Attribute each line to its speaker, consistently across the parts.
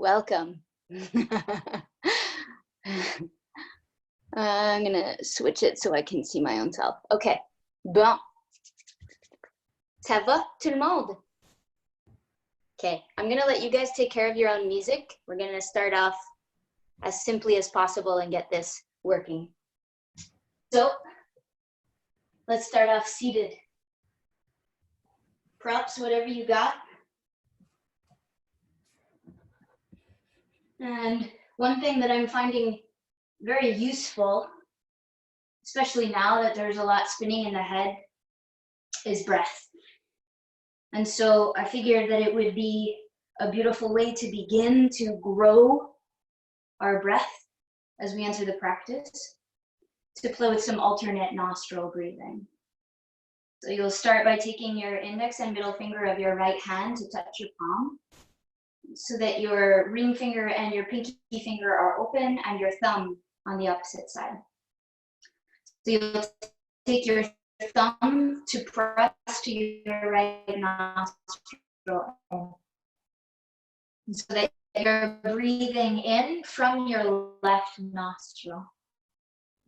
Speaker 1: Welcome. I'm gonna switch it so I can see my own self. Okay. Bon. Ça va, tout le monde? Okay, I'm gonna let you guys take care of your own music. We're gonna start off as simply as possible and get this working. So, let's start off seated. Props, whatever you got. And one thing that I'm finding very useful, especially now that there's a lot spinning in the head, is breath. And so I figured that it would be a beautiful way to begin to grow our breath as we enter the practice, to play with some alternate nostril breathing. So you'll start by taking your index and middle finger of your right hand to touch your palm, so that your ring finger and your pinky finger are open and your thumb on the opposite side. So you'll take your thumb to press to your right nostril, so that you're breathing in from your left nostril.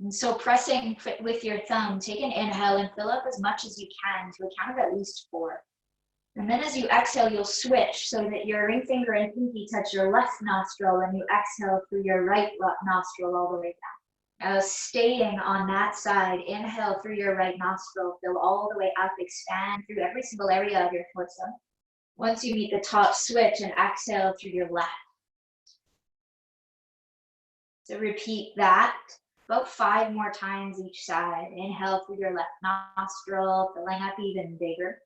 Speaker 1: And so pressing with your thumb, take an inhale and fill up as much as you can to a count of at least 4. And then as you exhale, you'll switch so that your ring finger and pinky touch your left nostril and you exhale through your right nostril all the way down. Staying on that side, inhale through your right nostril, fill all the way up, expand through every single area of your torso. Once you meet the top, switch and exhale through your left. So repeat that about 5 more times each side. Inhale through your left nostril, filling up even bigger.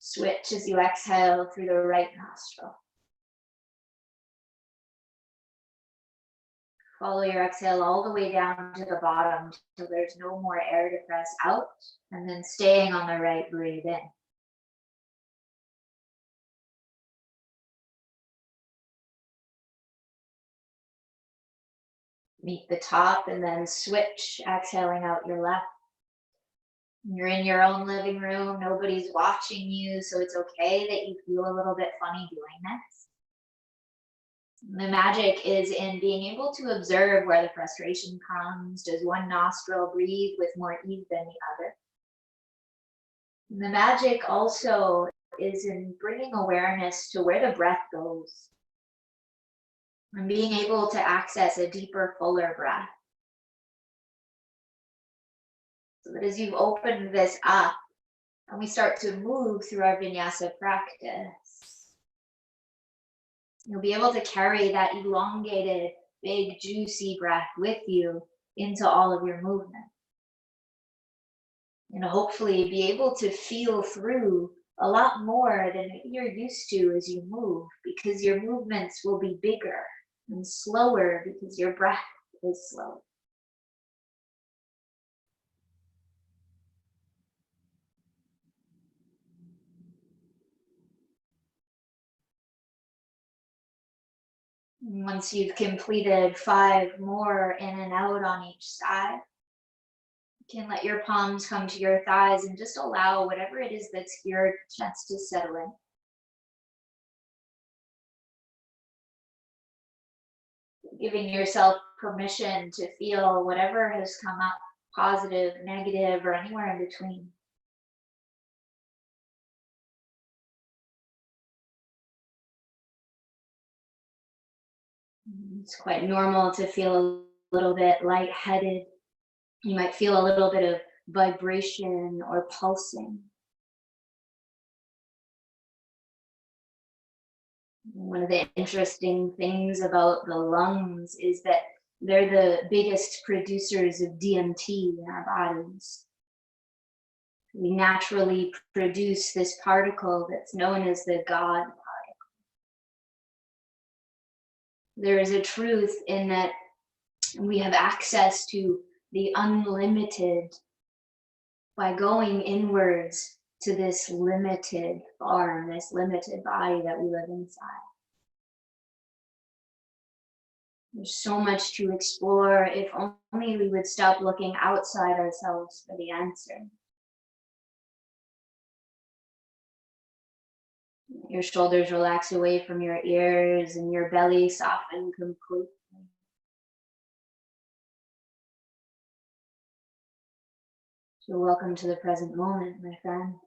Speaker 1: Switch as you exhale through the right nostril. Follow your exhale all the way down to the bottom until there's no more air to press out, and then staying on the right, breathe in. Meet the top and then switch, exhaling out your left. You're in your own living room, nobody's watching you, so it's okay that you feel a little bit funny doing this. The magic is in being able to observe where the frustration comes. Does one nostril breathe with more ease than the other? And the magic also is in bringing awareness to where the breath goes and being able to access a deeper, fuller breath. So that as you've opened this up and we start to move through our vinyasa practice, you'll be able to carry that elongated, big, juicy breath with you into all of your movement. And hopefully be able to feel through a lot more than you're used to as you move, because your movements will be bigger and slower because your breath is slow. Once you've completed 5 more in and out on each side, you can let your palms come to your thighs and just allow whatever it is that's here just to settle in. Giving yourself permission to feel whatever has come up, positive, negative, or anywhere in between. It's quite normal to feel a little bit lightheaded. You might feel a little bit of vibration or pulsing. One of the interesting things about the lungs is that they're the biggest producers of DMT in our bodies. We naturally produce this particle that's known as the God particle. There is a truth in that we have access to the unlimited by going inwards to this limited form, this limited body that we live inside. There's so much to explore if only we would stop looking outside ourselves for the answer. Your shoulders relax away from your ears and your belly soften completely. So welcome to the present moment, my friends.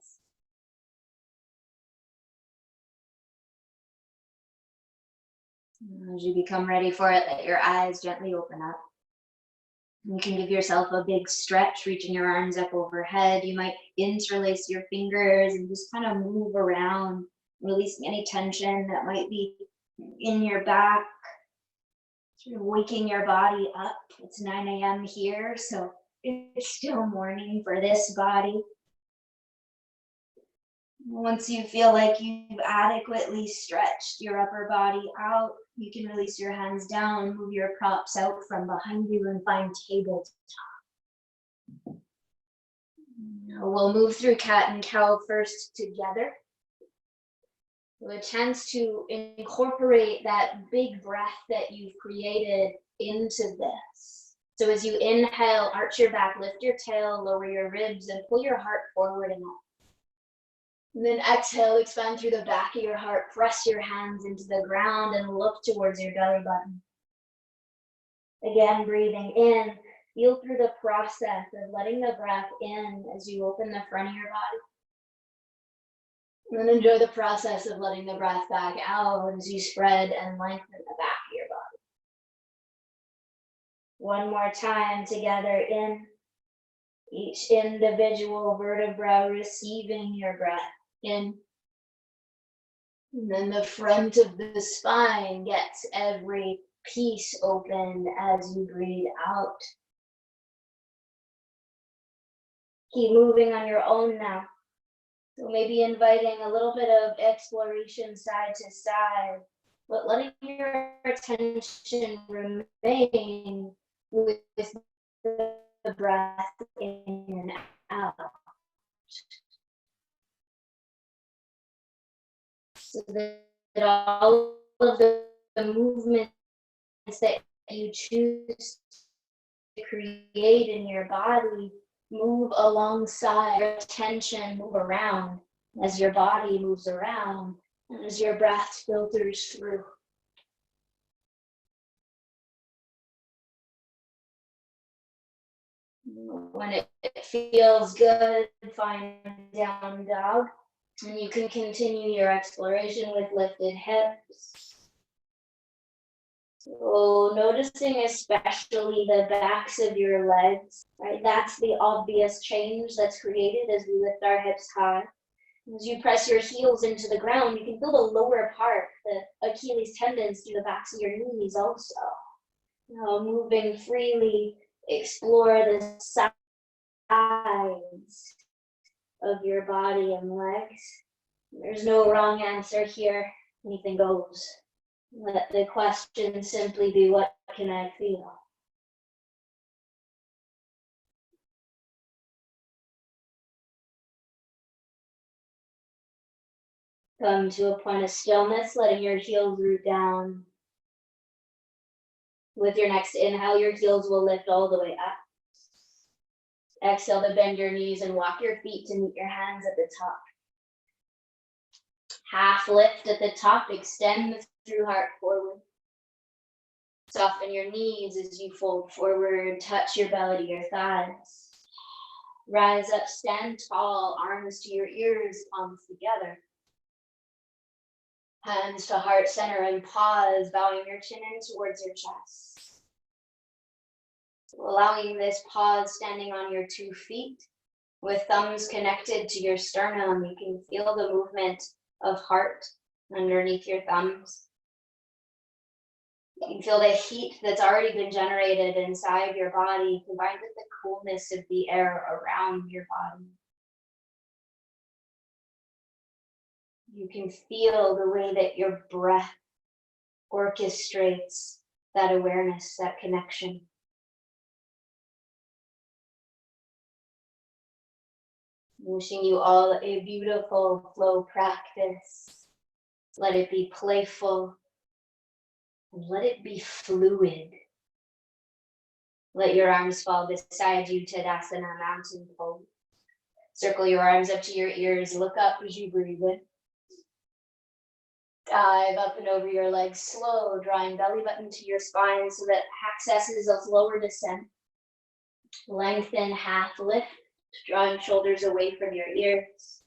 Speaker 1: As you become ready for it, let your eyes gently open up. You can give yourself a big stretch, reaching your arms up overhead. You might interlace your fingers and just kind of move around, releasing any tension that might be in your back, sort of waking your body up. It's 9 a.m. here, so it's still morning for this body. Once you feel like you've adequately stretched your upper body out, you can release your hands down, move your props out from behind you and find tabletop. We'll move through cat and cow first together. A chance to incorporate that big breath that you've created into this. So as you inhale, arch your back, lift your tail, lower your ribs, and pull your heart forward and up. And then exhale, expand through the back of your heart, press your hands into the ground and look towards your belly button. Again, breathing in, feel through the process of letting the breath in as you open the front of your body. And then enjoy the process of letting the breath back out as you spread and lengthen the back of your body. One more time together in, each individual vertebra receiving your breath in. And then the front of the spine gets every piece open as you breathe out. Keep moving on your own now. So maybe inviting a little bit of exploration side to side, but letting your attention remain with the breath in and out. So that all of the movements that you choose to create in your body move alongside your attention, move around as your body moves around and as your breath filters through. When it feels good, find down dog. And you can continue your exploration with lifted hips. So noticing especially the backs of your legs, right? That's the obvious change that's created as we lift our hips high. As you press your heels into the ground, you can feel the lower part, the Achilles tendons through the backs of your knees also. Now moving freely, explore the sides of your body and legs. There's no wrong answer here. Anything goes. Let the question simply be, what can I feel? Come to a point of stillness, letting your heels root down. With your next inhale, your heels will lift all the way up. Exhale to bend your knees and walk your feet to meet your hands at the top. Half lift at the top, extend the through heart forward. Soften your knees as you fold forward, touch your belly to your thighs. Rise up, stand tall, arms to your ears, palms together. Hands to heart center and pause, bowing your chin in towards your chest. Allowing this pause, standing on your 2 feet, with thumbs connected to your sternum. You can feel the movement of heart underneath your thumbs. You can feel the heat that's already been generated inside your body, combined with the coolness of the air around your body. You can feel the way that your breath orchestrates that awareness, that connection. Wishing you all a beautiful flow practice. Let it be playful. And let it be fluid. Let your arms fall beside you, Tadasana, mountain pose. Circle your arms up to your ears. Look up as you breathe in. Dive up and over your legs, slow, drawing belly button to your spine so that accesses a lower descent. Lengthen, half lift, drawing shoulders away from your ears.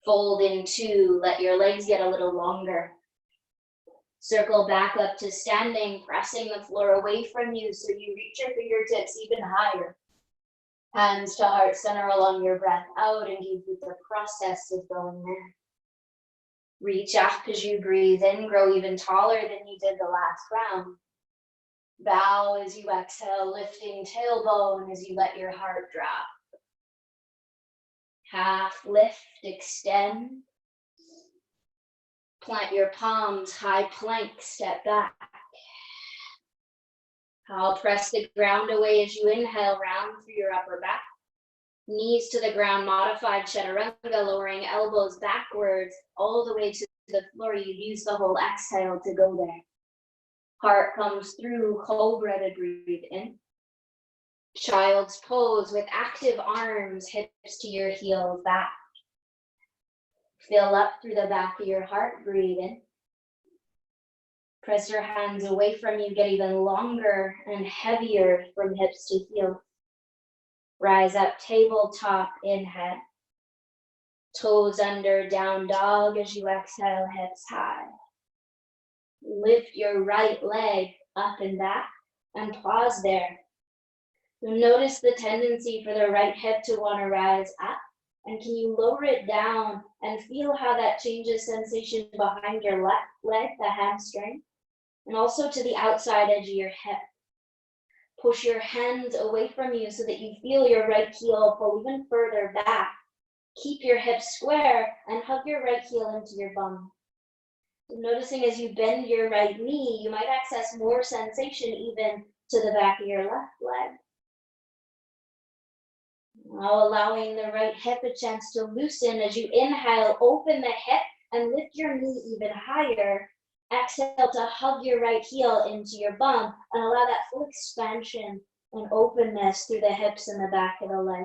Speaker 1: Fold in two, let your legs get a little longer. Circle back up to standing, pressing the floor away from you so you reach your fingertips even higher. Hands to heart center along your breath out, engage with the process of going there. Reach up as you breathe in, grow even taller than you did the last round. Bow as you exhale, lifting tailbone as you let your heart drop. Half lift, extend. Plant your palms, high plank, step back. I'll press the ground away as you inhale, round through your upper back. Knees to the ground, modified chaturanga, lowering elbows backwards all the way to the floor. You use the whole exhale to go there. Heart comes through, cobra to breathe in. Child's pose with active arms, hips to your heels back. Fill up through the back of your heart, breathe in. Press your hands away from you, get even longer and heavier from hips to heels. Rise up, tabletop, inhale. Toes under, down dog as you exhale, hips high. Lift your right leg up and back and pause there. So notice the tendency for the right hip to want to rise up, and can you lower it down and feel how that changes sensation behind your left leg, the hamstring, and also to the outside edge of your hip. Push your hands away from you so that you feel your right heel pull even further back. Keep your hips square and hug your right heel into your bum. So noticing as you bend your right knee, you might access more sensation even to the back of your left leg. Now allowing the right hip a chance to loosen as you inhale, open the hip and lift your knee even higher. Exhale to hug your right heel into your bum and allow that full expansion and openness through the hips and the back of the leg.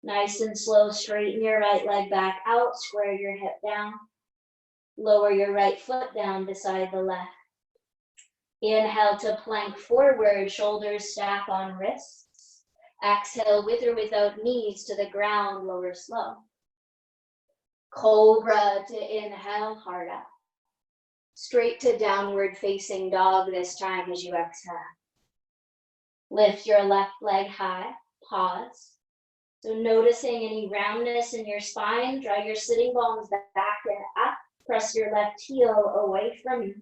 Speaker 1: Nice and slow, straighten your right leg back out, square your hip down. Lower your right foot down beside the left. Inhale to plank forward, shoulders stack on wrists. Exhale with or without knees to the ground, lower slow. Cobra to inhale, heart up. Straight to downward facing dog this time as you exhale. Lift your left leg high, pause. So noticing any roundness in your spine, draw your sitting bones back and up. Press your left heel away from you.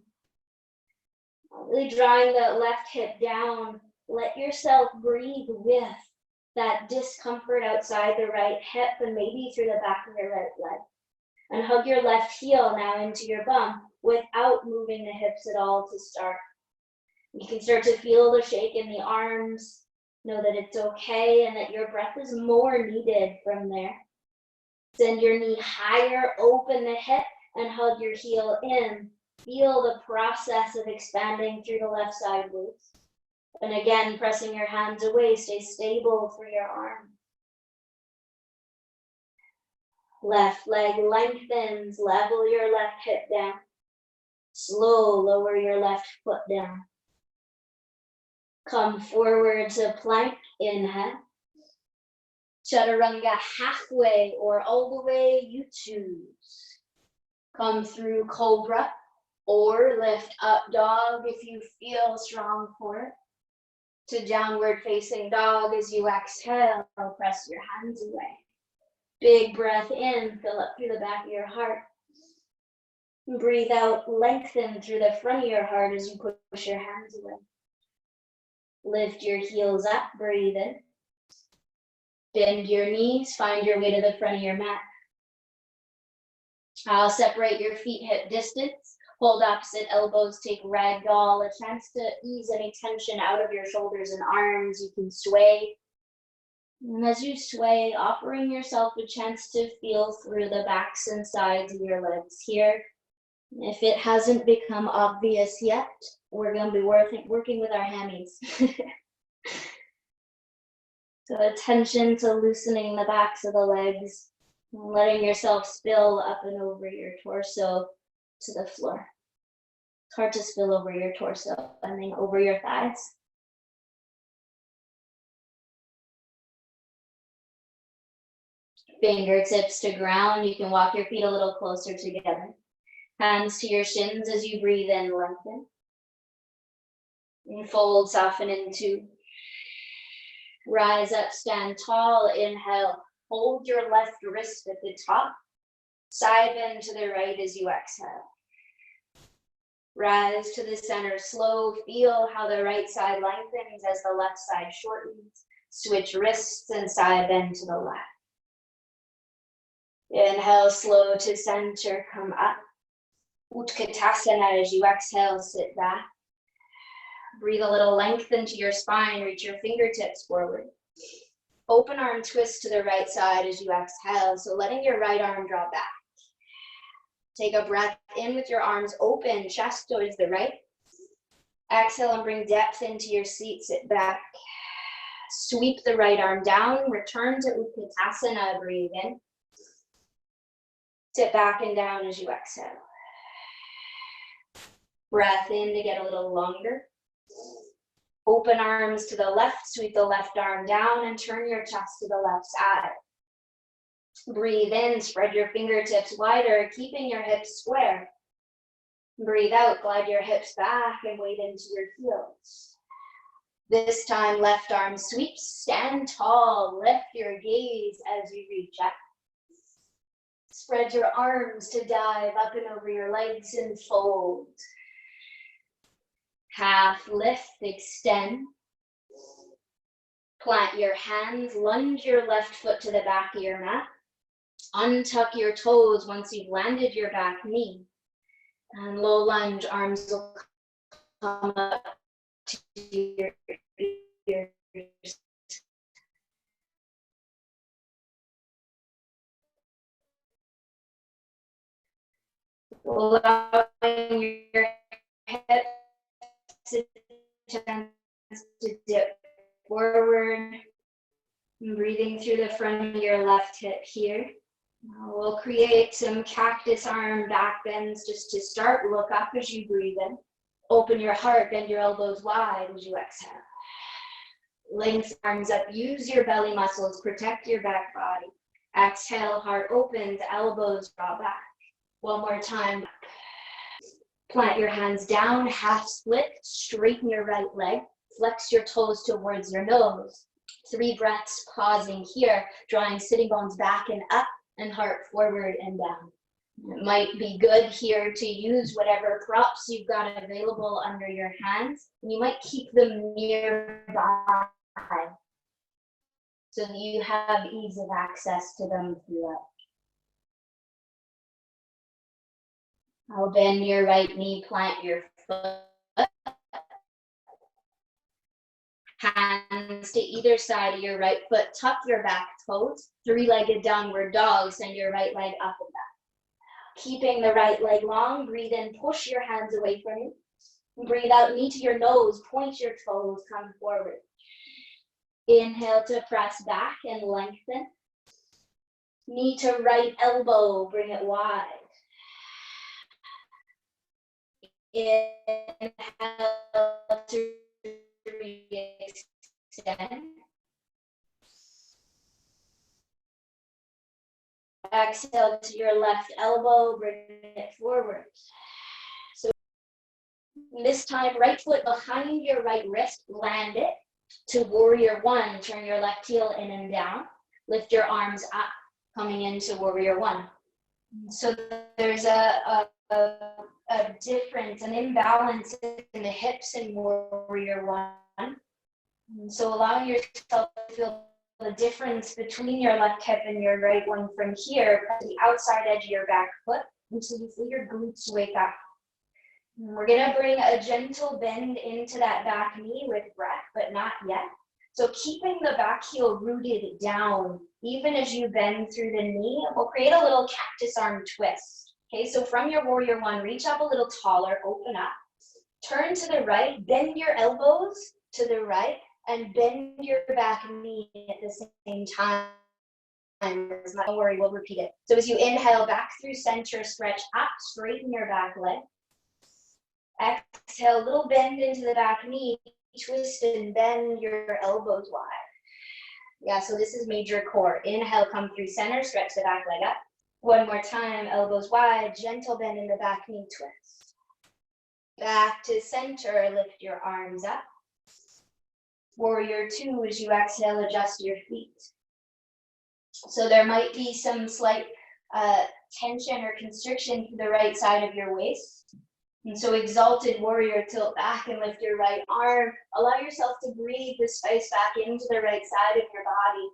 Speaker 1: Really drawing the left hip down. Let yourself breathe with that discomfort outside the right hip and maybe through the back of your right leg. And hug your left heel now into your bum without moving the hips at all to start. You can start to feel the shake in the arms. Know that it's okay and that your breath is more needed from there. Send your knee higher, open the hip and hug your heel in. Feel the process of expanding through the left side glutes. And again, pressing your hands away, stay stable through your arms. Left leg lengthens, level your left hip down. Slow, lower your left foot down. Come forward to plank, inhale. Chaturanga halfway or all the way, you choose. Come through cobra or lift up dog if you feel strong for it. To downward facing dog as you exhale, press your hands away. Big breath in, fill up through the back of your heart. Breathe out, lengthen through the front of your heart as you push your hands away. Lift your heels up, breathe in. Bend your knees, find your way to the front of your mat. I'll separate your feet hip distance. Hold opposite elbows, take ragdoll, a chance to ease any tension out of your shoulders and arms. You can sway. And as you sway, offering yourself a chance to feel through the backs and sides of your legs here. If it hasn't become obvious yet, we're going to be working with our hammies. So attention to loosening the backs of the legs, Letting yourself spill up and over your torso to the floor. It's hard to spill over your torso and then over your thighs. Fingertips to ground. You can walk your feet a little closer together. Hands to your shins as you breathe in, lengthen. And fold, soften into. Rise up, stand tall, inhale. Hold your left wrist at the top. Side bend to the right as you exhale. Rise to the center, slow. Feel how the right side lengthens as the left side shortens. Switch wrists and side bend to the left. Inhale, slow to center, come up. Utkatasana as you exhale, sit back. Breathe a little length into your spine, reach your fingertips forward. Open arm twist to the right side as you exhale, so letting your right arm draw back. Take a breath in with your arms open, chest towards the right. Exhale and bring depth into your seat, sit back. Sweep the right arm down, return to Utkatasana, breathe in. Sit back and down as you exhale. Breath in to get a little longer. Open arms to the left, sweep the left arm down and turn your chest to the left side. Breathe in, spread your fingertips wider, keeping your hips square. Breathe out, glide your hips back and weight into your heels. This time, left arm sweeps, stand tall, lift your gaze as you reach up. Spread your arms to dive up and over your legs and fold. Half lift, extend. Plant your hands, lunge your left foot to the back of your mat. Untuck your toes once you've landed your back knee. And low lunge, arms will come up to your ears. Allowing your hips to dip forward. And breathing through the front of your left hip here. We'll create some cactus arm back bends just to start. Look up as you breathe in. Open your heart, bend your elbows wide as you exhale. Length arms up, use your belly muscles, protect your back body. Exhale, heart opens, elbows draw back. One more time. Plant your hands down, half split, straighten your right leg, flex your toes towards your nose. 3 breaths, pausing here, drawing sitting bones back and up and heart forward and down. It might be good here to use whatever props you've got available under your hands. You might keep them nearby so that you have ease of access to them throughout. I'll bend your right knee, plant your foot. Hands to either side of your right foot, tuck your back toes, 3-legged downward dog, send your right leg up and back. Keeping the right leg long, breathe in, push your hands away from you. Breathe out, knee to your nose, point your toes, come forward. Inhale to press back and lengthen. Knee to right elbow, bring it wide. Inhale to extend. Exhale to your left elbow, bring it forward. So this time, right foot behind your right wrist, land it to warrior 1. Turn your left heel in and down. Lift your arms up, coming into warrior 1. So there's a difference, an imbalance in the hips in warrior 1. And so allowing yourself to feel the difference between your left hip and your right one from here, the outside edge of your back foot, until you feel your glutes wake up. And we're gonna bring a gentle bend into that back knee with breath, but not yet. So keeping the back heel rooted down, even as you bend through the knee, we'll create a little cactus arm twist. Okay, so from your warrior 1, reach up a little taller, open up, turn to the right, bend your elbows to the right, and bend your back knee at the same time. Don't worry, we'll repeat it. So as you inhale back through center, stretch up, straighten your back leg. Exhale, little bend into the back knee, twist and bend your elbows wide. Yeah, so this is major core. Inhale, come through center, stretch the back leg up. One more time, elbows wide, gentle bend in the back knee, twist. Back to center, lift your arms up. Warrior two, as you exhale, adjust your feet. So there might be some slight tension or constriction to the right side of your waist. And so exalted warrior, tilt back and lift your right arm. Allow yourself to breathe the space back into the right side of your body.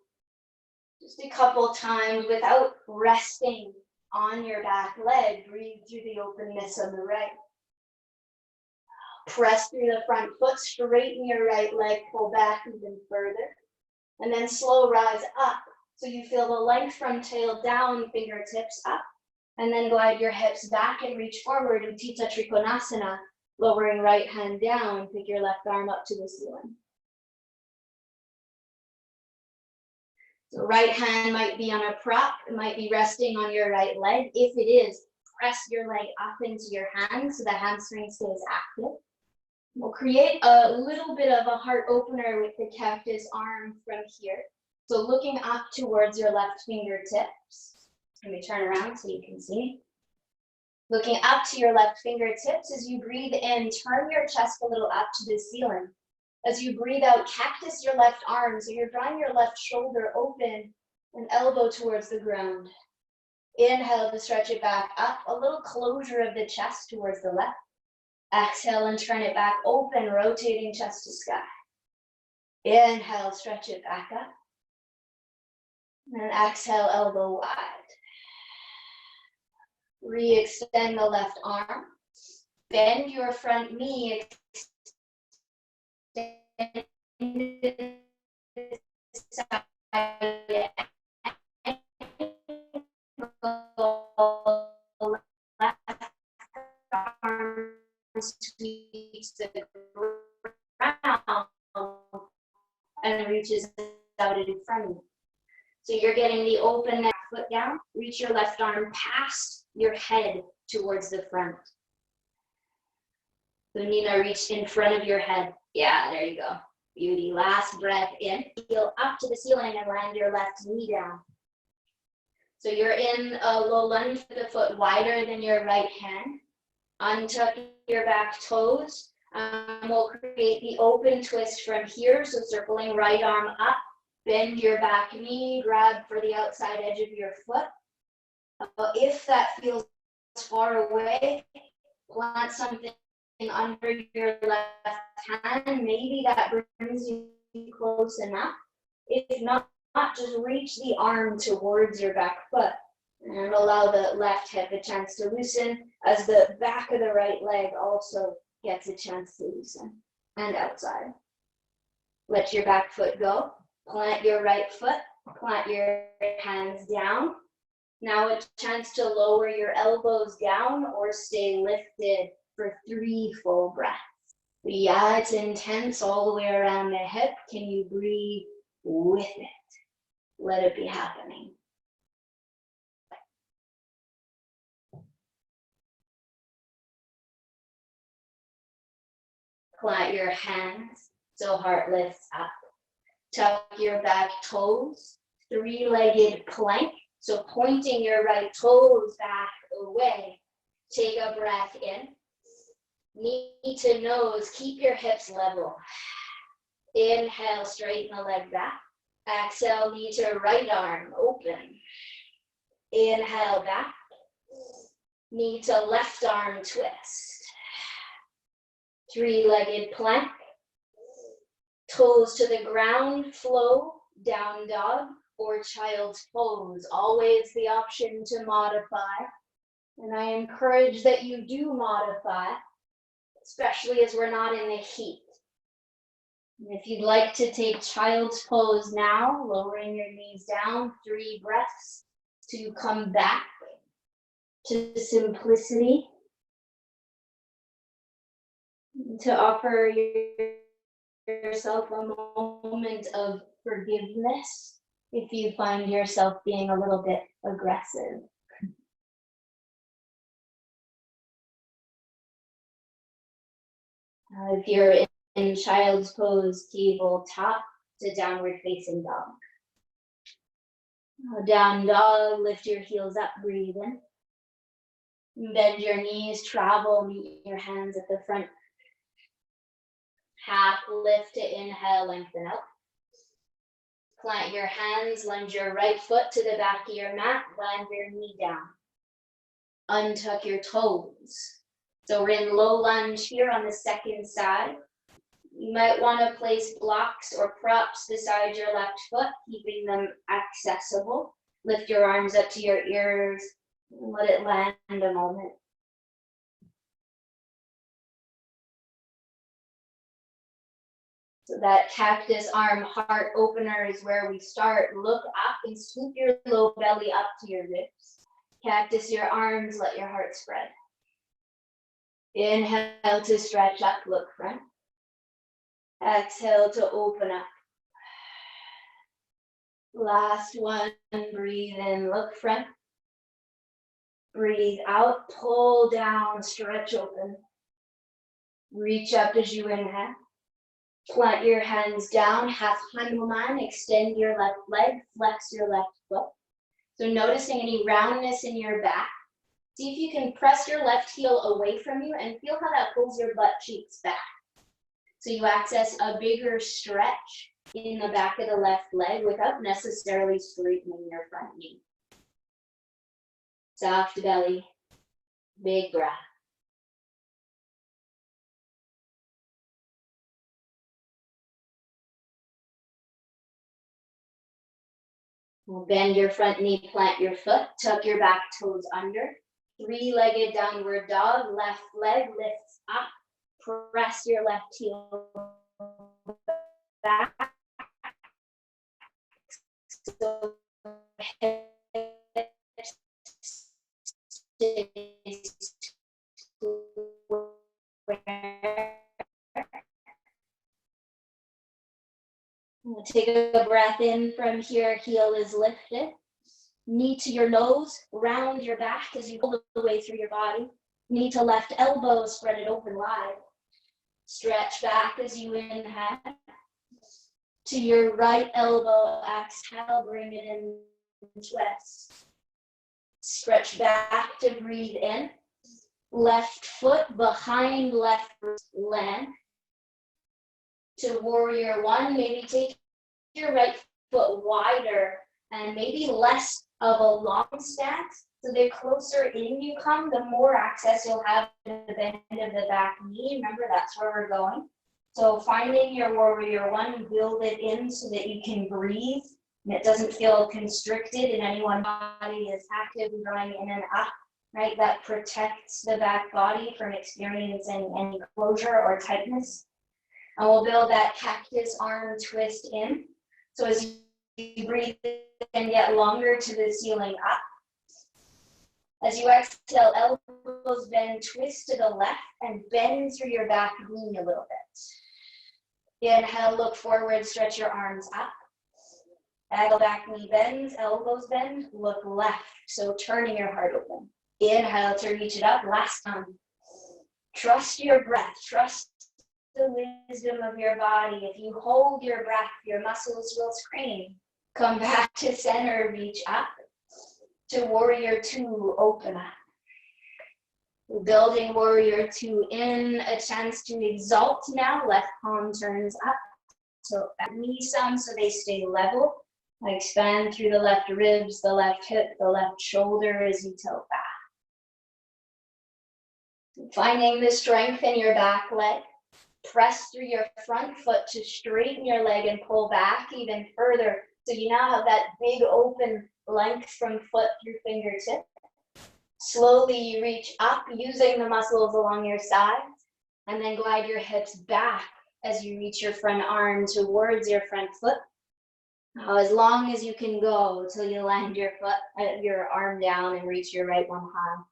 Speaker 1: Just a couple times without resting on your back leg. Breathe through the openness on the right. Press through the front foot, straighten your right leg, pull back even further. And then slow rise up. So you feel the length from tail down, fingertips up. And then glide your hips back and reach forward, Utthita Trikonasana, lowering right hand down, pick your left arm up to the ceiling. So right hand might be on a prop, it might be resting on your right leg. If it is, press your leg up into your hand so the hamstring stays active. We'll create a little bit of a heart opener with the cactus arm from here. So looking up towards your left fingertips. Let me turn around so you can see. Looking up to your left fingertips as you breathe in, turn your chest a little up to the ceiling. As you breathe out, cactus your left arm, so you're drawing your left shoulder open and elbow towards the ground. Inhale to stretch it back up, a little closure of the chest towards the left. Exhale and turn it back open, rotating chest to sky. Inhale, stretch it back up. And exhale, elbow wide. Re-extend the left arm. Bend your front knee. Extend the side. Left arm sweeps the ground and reaches out in front of you. So you're getting the open neck, foot down, reach your left arm past your head towards the front. So Nina, reach in front of your head. Yeah, there you go. Beauty. Last breath in. Heel up to the ceiling and land your left knee down. So you're in a low lunge with the foot wider than your right hand. Untuck your back toes. We'll create the open twist from here. So circling right arm up. Bend your back knee, grab for the outside edge of your foot. If that feels far away, plant something under your left hand. Maybe that brings you close enough. If not, just reach the arm towards your back foot and allow the left hip a chance to loosen as the back of the right leg also gets a chance to loosen and outside. Let your back foot go. Plant your right foot, plant your hands down. Now a chance to lower your elbows down or stay lifted for 3 full breaths. Yeah, it's intense all the way around the hip. Can you breathe with it? Let it be happening. Plant your hands so heart lifts up. Tuck your back toes, 3-legged plank. So pointing your right toes back away. Take a breath in. Knee to nose, keep your hips level. Inhale, straighten the leg back. Exhale, knee to right arm, open. Inhale back. Knee to left arm, twist. 3-legged plank. Toes to the ground, flow, down dog, or child's pose. Always the option to modify. And I encourage that you do modify, especially as we're not in the heat. And if you'd like to take child's pose now, lowering your knees down, 3 breaths to come back to simplicity. To offer yourself a moment of forgiveness if you find yourself being a little bit aggressive. If you're in child's pose, tabletop to downward facing dog. Down dog, lift your heels up, breathe in. Bend your knees, travel, meet your hands at the front. Half lift to inhale, lengthen out. Plant your hands, lunge your right foot to the back of your mat, land your knee down. Untuck your toes. So we're in low lunge here on the second side. You might want to place blocks or props beside your left foot, keeping them accessible. Lift your arms up to your ears and let it land a moment. So that cactus arm heart opener is where we start. Look up and scoop your low belly up to your ribs. Cactus your arms, let your heart spread. Inhale to stretch up, look front. Exhale to open up. Last one, breathe in, look front. Breathe out, pull down, stretch open. Reach up as you inhale. Plant your hands down, half Hanuman, extend your left leg, flex your left foot. So noticing any roundness in your back. See if you can press your left heel away from you and feel how that pulls your butt cheeks back. So you access a bigger stretch in the back of the left leg without necessarily straightening your front knee. Soft belly, big breath. Bend your front knee, plant your foot, tuck your back toes under. Three-legged downward dog, left leg lifts up. Press your left heel back. So take a breath in from here, heel is lifted. Knee to your nose, round your back as you pull the way through your body. Knee to left elbow, spread it open wide. Stretch back as you inhale. To your right elbow, exhale, bring it in, twist. Stretch back to breathe in. Left foot behind left land. To warrior one, maybe take your right foot wider and maybe less of a long stance. So the closer in you come, the more access you'll have to the bend of the back knee. Remember, that's where we're going. So finding your warrior one, build it in so that you can breathe and it doesn't feel constricted in any one body is actively going in and up, right? That protects the back body from experiencing any closure or tightness. And we'll build that cactus arm twist in. So as you breathe and get longer to the ceiling up. As you exhale, elbows bend, twist to the left and bend through your back knee a little bit. Inhale, look forward, stretch your arms up. Exhale, back knee bends, elbows bend, look left. So turning your heart open. Inhale to reach it up, last time. Trust your breath, trust the wisdom of your body. If you hold your breath, your muscles will scream. Come back to center, reach up. To warrior two, open up. Building warrior two in, a chance to exalt now. Left palm turns up. So knee some so they stay level. Expand through the left ribs, the left hip, the left shoulder as you tilt back. Finding the strength in your back leg. Press through your front foot to straighten your leg and pull back even further. So you now have that big open length from foot through fingertip. Slowly you reach up using the muscles along your sides and then glide your hips back as you reach your front arm towards your front foot. Now, as long as you can go till you land your arm down and reach your right one high.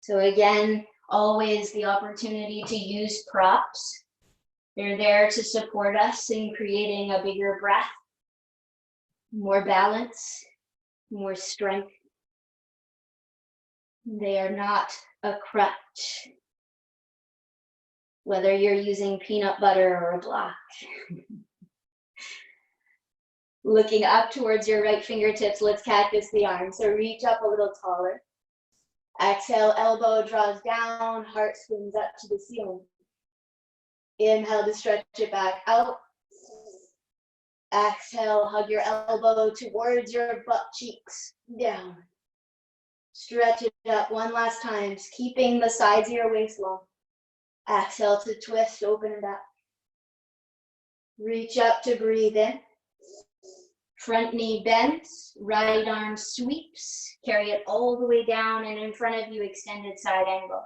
Speaker 1: So again, always the opportunity to use props. They're there to support us in creating a bigger breath. more balance, more strength. They are not a crutch, whether you're using peanut butter or a block. Looking up towards your right fingertips, let's cactus the arm. So reach up a little taller. Exhale, elbow draws down, heart spins up to the ceiling. Inhale to stretch it back out. Exhale, hug your elbow towards your butt cheeks, down. Stretch it up one last time, keeping the sides of your waist long. Exhale to twist, open it up. Reach up to breathe in. Front knee bends, right arm sweeps, carry it all the way down, and in front of you, extended side angle.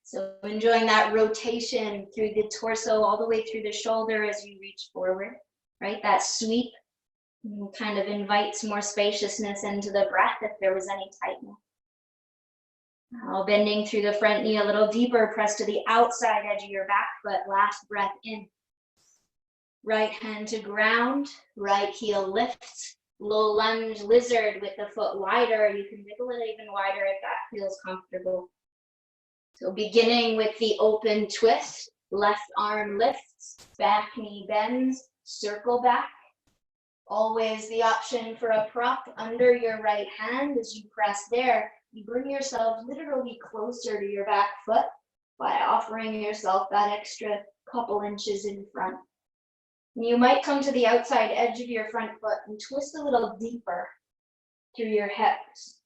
Speaker 1: So enjoying that rotation through the torso, all the way through the shoulder as you reach forward, right? That sweep kind of invites more spaciousness into the breath if there was any tightness. Now bending through the front knee a little deeper, press to the outside edge of your back foot, last breath in. Right hand to ground, right heel lifts, low lunge lizard with the foot wider. You can wiggle it even wider if that feels comfortable. So beginning with the open twist, left arm lifts, back knee bends, circle back. Always the option for a prop under your right hand. As you press there, you bring yourself literally closer to your back foot by offering yourself that extra couple inches in front. You might come to the outside edge of your front foot and twist a little deeper through your hips.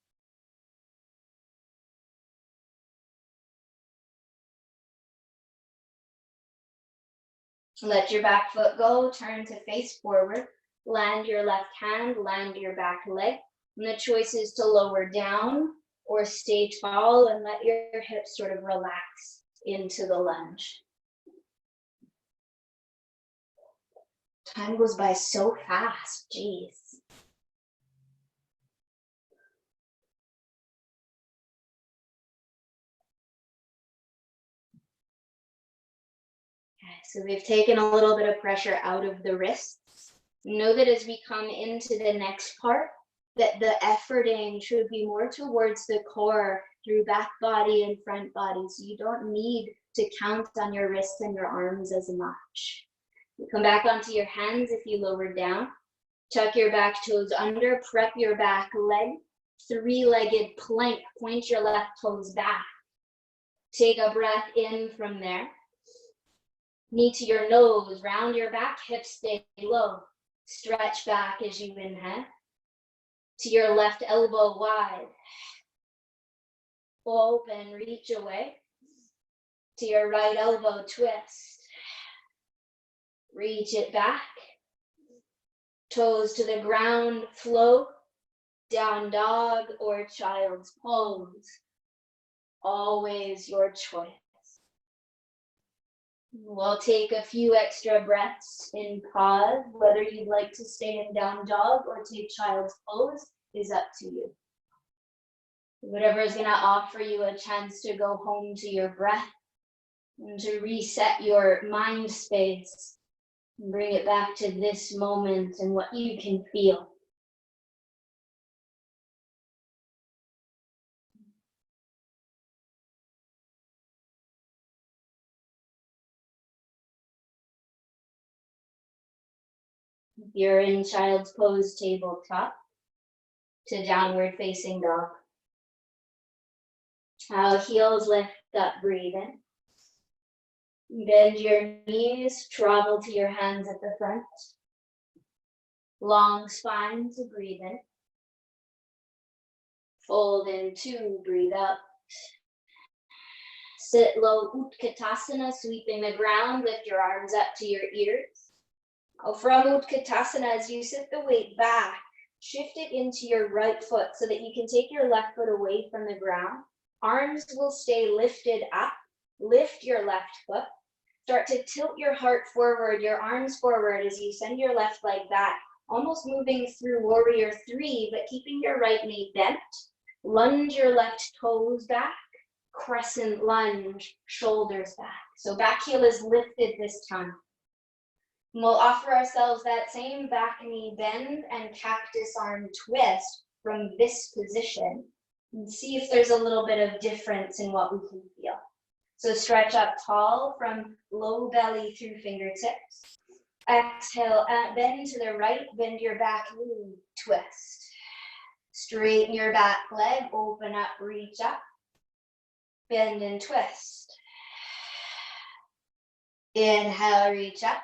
Speaker 1: Let your back foot go, turn to face forward, land your left hand, land your back leg. And the choice is to lower down or stay tall and let your hips sort of relax into the lunge. Time goes by so fast, geez. Okay, so we've taken a little bit of pressure out of the wrists. Know that as we come into the next part, that the efforting should be more towards the core through back body and front body. So you don't need to count on your wrists and your arms as much. You come back onto your hands if you lower down. Tuck your back toes under, prep your back leg. Three-legged plank, point your left toes back. Take a breath in from there. Knee to your nose, round your back, hips stay low. Stretch back as you inhale. To your left elbow wide. Open, reach away. To your right elbow, twist. Reach it back. Toes to the ground, float. Down dog or child's pose. Always your choice. We'll take a few extra breaths in pause. Whether you'd like to stay in down dog or take child's pose is up to you. Whatever is going to offer you a chance to go home to your breath and to reset your mind space and bring it back to this moment and what you can feel. If you're in child's pose, tabletop to downward facing dog. Heels lift up, breathe in. Bend your knees, travel to your hands at the front. Long spine to breathe in. Fold in two, breathe out. Sit low, Utkatasana, sweeping the ground, lift your arms up to your ears. From Utkatasana, as you sit the weight back, shift it into your right foot so that you can take your left foot away from the ground. Arms will stay lifted up. Lift your left foot. Start to tilt your heart forward, your arms forward as you send your left leg back, almost moving through warrior three, but keeping your right knee bent. Lunge your left toes back. Crescent lunge, shoulders back. So back heel is lifted this time. We'll offer ourselves that same back knee bend and cactus arm twist from this position and see if there's a little bit of difference in what we can feel. So stretch up tall from low belly through fingertips. Exhale, bend to the right, bend your back knee, twist. Straighten your back leg, open up, reach up. Bend and twist. Inhale, reach up.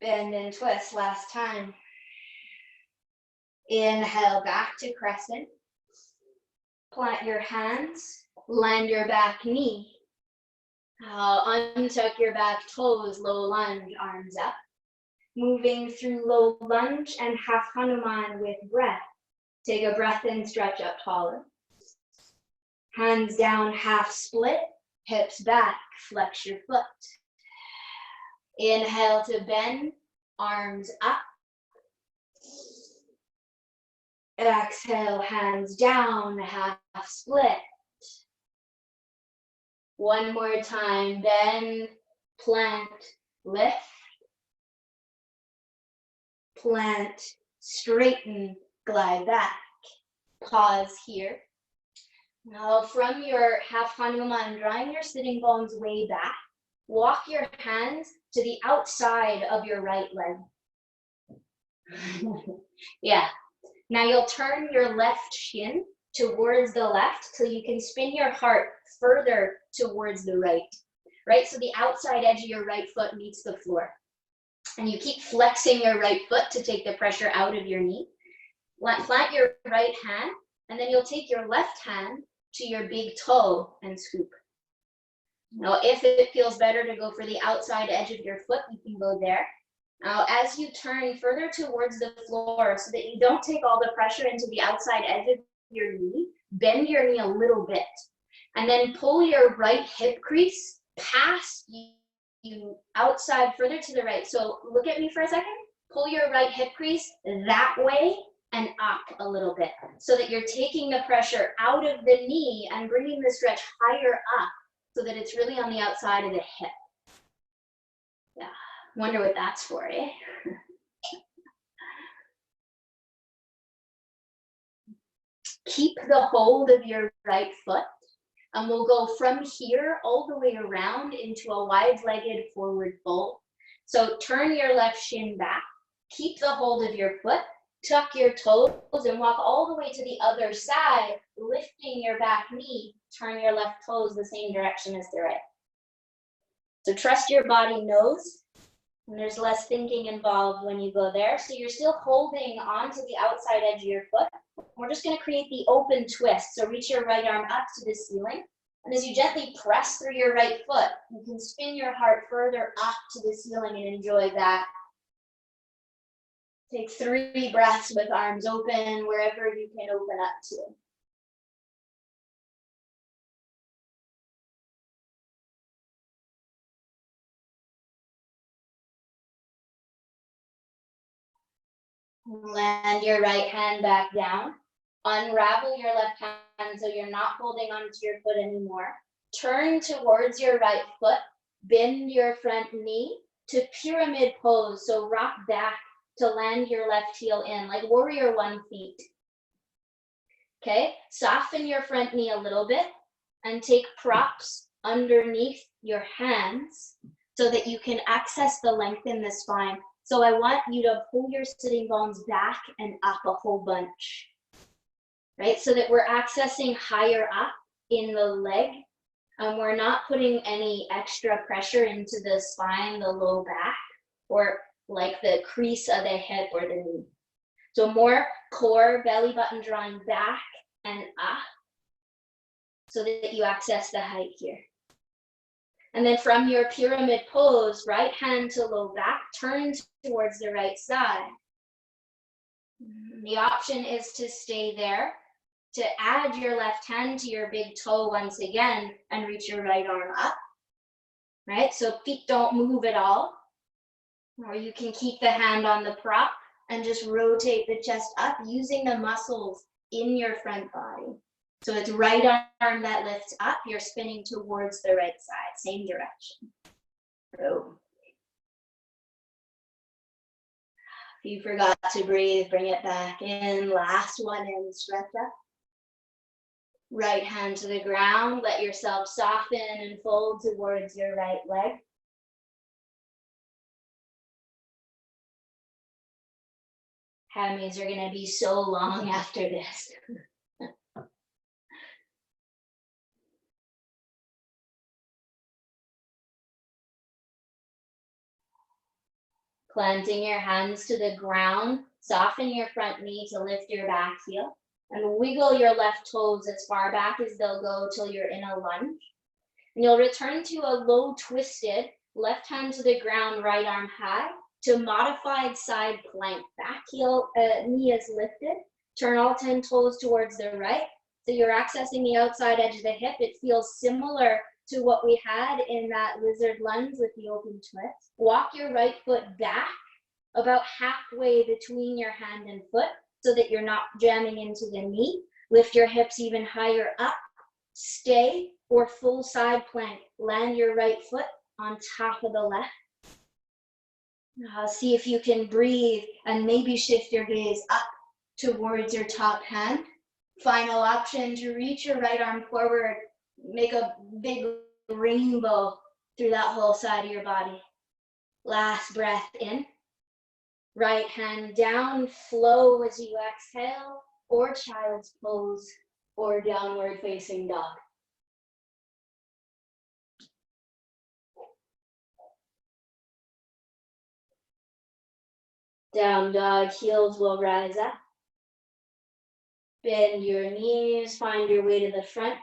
Speaker 1: Bend and twist, last time. Inhale, back to crescent. Plant your hands, land your back knee. Untuck your back toes, low lunge, arms up. Moving through low lunge and half Hanuman with breath. Take a breath in, stretch up taller. Hands down, half split, hips back, flex your foot. Inhale to bend, arms up. Exhale, hands down, half split. One more time, bend, plant, lift. Plant, straighten, glide back. Pause here. Now from your half Hanuman, drawing your sitting bones way back, walk your hands to the outside of your right leg. Yeah. Now you'll turn your left shin towards the left till you can spin your heart further towards the right. Right? So the outside edge of your right foot meets the floor. And you keep flexing your right foot to take the pressure out of your knee. Plant your right hand, and then you'll take your left hand to your big toe and scoop. Now, if it feels better to go for the outside edge of your foot, you can go there. Now, as you turn further towards the floor so that you don't take all the pressure into the outside edge of your knee, bend your knee a little bit. And then pull your right hip crease past you outside further to the right. So look at me for a second. Pull your right hip crease that way and up a little bit so that you're taking the pressure out of the knee and bringing the stretch higher up so that it's really on the outside of the hip. Yeah, wonder what that's for, eh? Keep the hold of your right foot, and we'll go from here all the way around into a wide-legged forward fold. So turn your left shin back, keep the hold of your foot, tuck your toes, and walk all the way to the other side, lifting your back knee. Turn your left toes the same direction as the right. So trust your body knows, and there's less thinking involved when you go there. So you're still holding onto the outside edge of your foot. We're just going to create the open twist. So reach your right arm up to the ceiling. And as you gently press through your right foot, you can spin your heart further up to the ceiling and enjoy that. Take 3 breaths with arms open, wherever you can open up to. Land your right hand back down. Unravel your left hand so you're not holding onto your foot anymore. Turn towards your right foot. Bend your front knee to pyramid pose. So rock back to land your left heel in, like warrior 1 feet. Okay, soften your front knee a little bit and take props underneath your hands so that you can access the length in the spine. So I want you to pull your sitting bones back and up a whole bunch, right? So that we're accessing higher up in the leg. We're not putting any extra pressure into the spine, the low back, or like the crease of the hip or the knee. So more core, belly button drawing back and up so that you access the height here. And then from your pyramid pose, right hand to low back, turn towards the right side. The option is to stay there, to add your left hand to your big toe once again and reach your right arm up, right? So feet don't move at all. Or you can keep the hand on the prop and just rotate the chest up using the muscles in your front body. So it's right arm that lifts up, you're spinning towards the right side, same direction. Boom. If you forgot to breathe, bring it back in. Last one in, stretch up. Right hand to the ground. Let yourself soften and fold towards your right leg. Hammies are going to be so long after this. Planting your hands to the ground, soften your front knee to lift your back heel, and wiggle your left toes as far back as they'll go till you're in a lunge. And you'll return to a low twisted, left hand to the ground, right arm high, to modified side plank. Back heel, knee is lifted. Turn all 10 toes towards the right. So you're accessing the outside edge of the hip. It feels similar to what we had in that lizard lunge with the open twist. Walk your right foot back about halfway between your hand and foot so that you're not jamming into the knee. Lift your hips even higher up. Stay or full side plank. Land your right foot on top of the left. See if you can breathe and maybe shift your gaze up towards your top hand. Final option to reach your right arm forward. Make a big rainbow through that whole side of your body. Last breath in. Right hand down, flow as you exhale, or child's pose, or downward facing dog. Down dog, heels will rise up. Bend your knees, find your way to the front.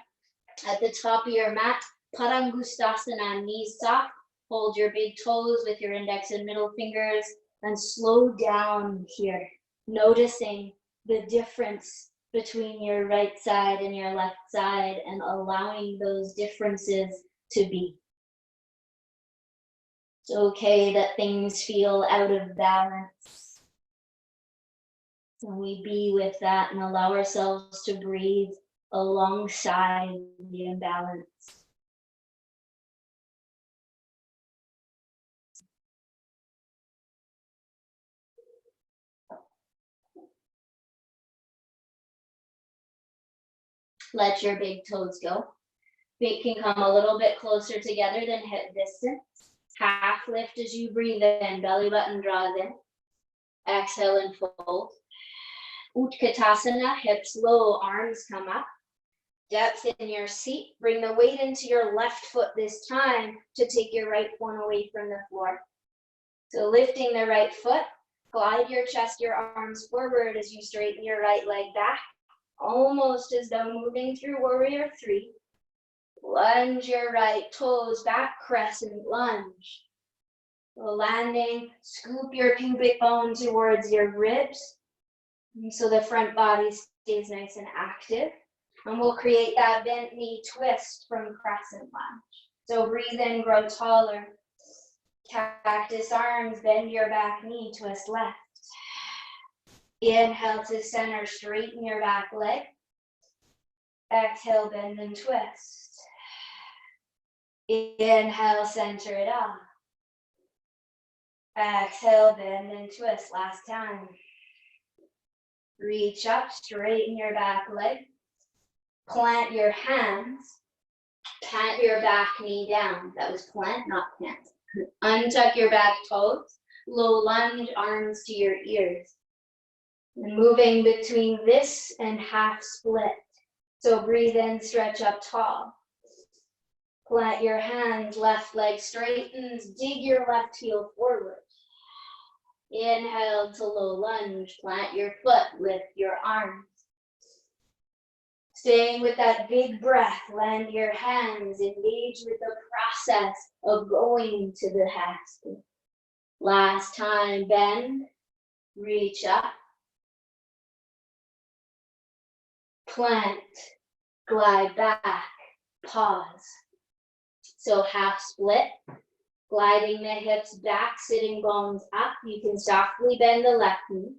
Speaker 1: At the top of your mat, Padangusthasana, knees soft. Hold your big toes with your index and middle fingers and slow down here, noticing the difference between your right side and your left side and allowing those differences to be. It's okay that things feel out of balance. And we be with that and allow ourselves to breathe alongside the imbalance. Let your big toes go. Feet can come a little bit closer together than hip distance. Half lift as you breathe in, belly button draws in. Exhale and fold. Utkatasana, hips low, arms come up. Depth in your seat. Bring the weight into your left foot this time to take your right one away from the floor. So lifting the right foot, glide your chest, your arms forward as you straighten your right leg back, almost as though moving through warrior 3. Lunge your right toes back, crescent lunge. Landing, scoop your pubic bone towards your ribs, so the front body stays nice and active. And we'll create that bent knee twist from crescent lunge. So breathe in, grow taller. Cactus arms, bend your back knee, twist left. Inhale to center, straighten your back leg. Exhale, bend and twist. Inhale, center it up. Exhale, bend and twist. Last time. Reach up, straighten your back leg. Plant your hands. Plant your back knee down. That was plant, not pant. Untuck your back toes. Low lunge, arms to your ears. And moving between this and half split. So breathe in, stretch up tall. Plant your hands, left leg straightens, dig your left heel forward. Inhale to low lunge, plant your foot, lift your arms. Staying with that big breath, land your hands, engage with the process of going to the half. Last time, bend, reach up. Plant, glide back, pause. So half split, gliding the hips back, sitting bones up. You can softly bend the left knee.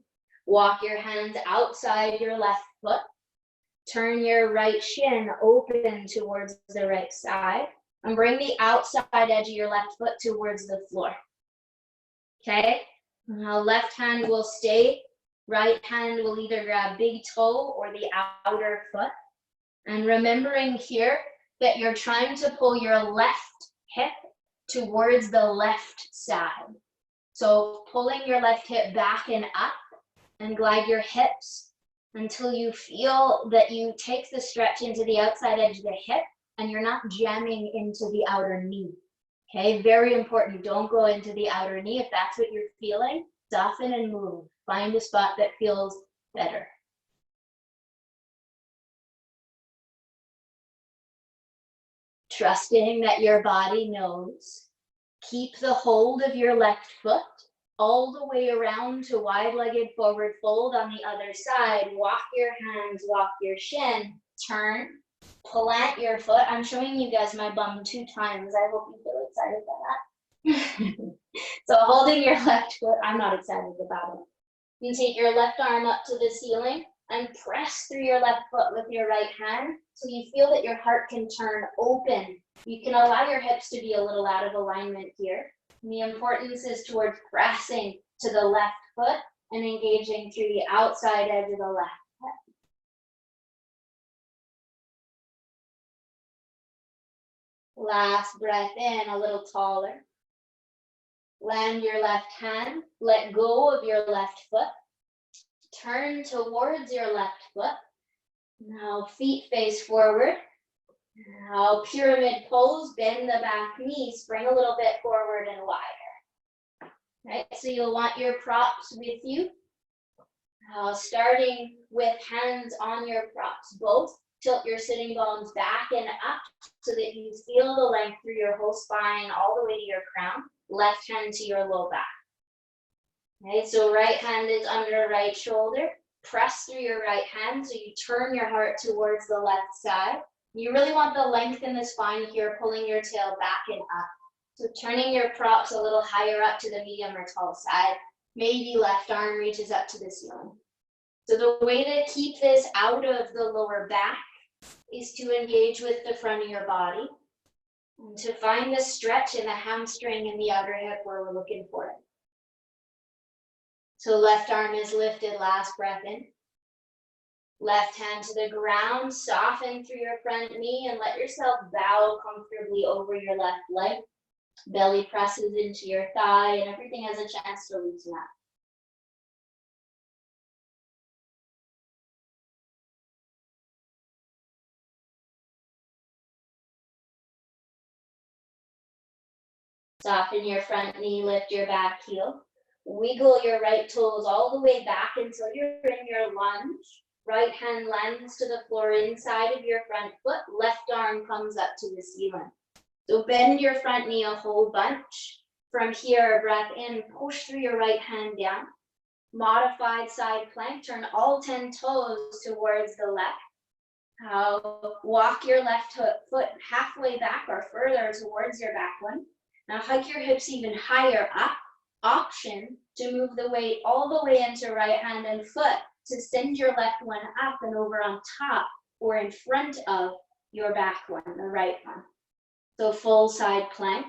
Speaker 1: Walk your hands outside your left foot. Turn your right shin open towards the right side. And bring the outside edge of your left foot towards the floor. Okay? Now left hand will stay. Right hand will either grab big toe or the outer foot. And remembering here that you're trying to pull your left hip towards the left side. So pulling your left hip back and up and glide your hips until you feel that you take the stretch into the outside edge of the hip and you're not jamming into the outer knee. Okay, very important. Don't go into the outer knee. If that's what you're feeling, soften and move. Find a spot that feels better. Trusting that your body knows. Keep the hold of your left foot all the way around to wide-legged forward fold on the other side. Walk your hands, walk your shin, turn, plant your foot. I'm showing you guys my bum 2 times. I hope you feel excited by that. So holding your left foot, I'm not excited about it. You take your left arm up to the ceiling and press through your left foot with your right hand so you feel that your heart can turn open. You can allow your hips to be a little out of alignment here. And the importance is towards pressing to the left foot and engaging through the outside edge of the left hip. Last breath in, a little taller. Land your left hand, let go of your left foot. Turn towards your left foot. Now feet face forward. Now pyramid pose, bend the back knee, spring a little bit forward and wider. Right, so you'll want your props with you. Starting with hands on your props, both tilt your sitting bones back and up so that you feel the length through your whole spine all the way to your crown. Left hand to your low back. Okay, so right hand is under right shoulder. Press through your right hand so you turn your heart towards the left side. You really want the length in the spine here, pulling your tail back and up. So turning your props a little higher up to the medium or tall side. Maybe left arm reaches up to the ceiling. So the way to keep this out of the lower back is to engage with the front of your body and to find the stretch in the hamstring and the outer hip where we're looking for it. So left arm is lifted, last breath in. Left hand to the ground, soften through your front knee and let yourself bow comfortably over your left leg. Belly presses into your thigh and everything has a chance to loosen up. Soften your front knee, lift your back heel. Wiggle your right toes all the way back until you're in your lunge. Right hand lands to the floor inside of your front foot. Left arm comes up to the ceiling. So bend your front knee a whole bunch. From here, breath in, push through your right hand down. Modified side plank, turn all 10 toes towards the left. Walk your left foot halfway back or further towards your back one. Now hike your hips even higher up. Option to move the weight all the way into right hand and foot to send your left one up and over on top or in front of your back one, the right one. So full side plank.